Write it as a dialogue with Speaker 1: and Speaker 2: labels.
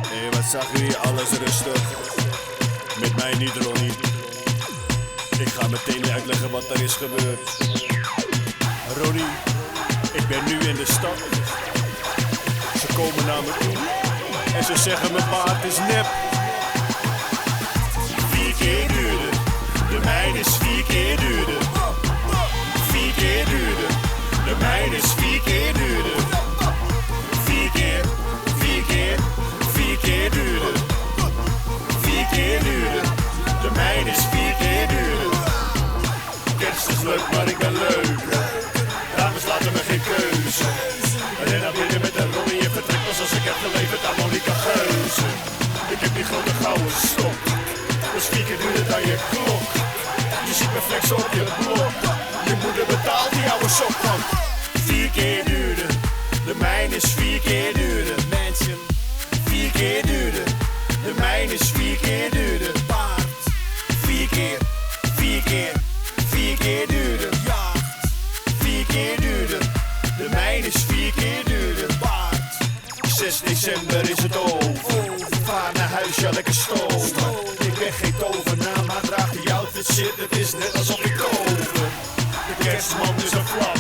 Speaker 1: Hé, wat zag u hier? Alles rustig. Met mij niet, Ronnie. Ik ga meteen uitleggen wat er is gebeurd. Ronnie, ik ben nu in de stad. Ze komen naar me toe en ze zeggen mijn baard is nep. 4 keer duurder, de mijne is 4 keer duurder. 4 keer duurder, de mijne is 4 keer duurder. 4 keer, 4 keer, 4 keer duurder. 4 keer duurder, de mijne is 4 keer duurder. Kerst is leuk, maar ik ben leuk. Dames laten me geen keuze. En dan binnen met een Ronnie en vertrek pas als ik heb geleverd aan Monica Geuze. Ik heb die grote gouden stok, dus 4 keer duurder dan je klok. Je ziet me flexen op je blok. Je moeder betaalt die oude sok van 4 keer duurder. De mijne is 4 keer duurder. Mansion, 4 keer duurder. De mijne is 4 keer duurder. Paard, 4 keer, 4 keer, 4 keer duurder. Jacht, 4 keer duurder. De mijne is 4 keer duurder. Paard, 6 december is het over. Vaar naar huis, ja lekker stoven. Ik ben geen tovenaar, maar draag die outfit shit. Het is net alsof ik tover. De kerstman is een vlag.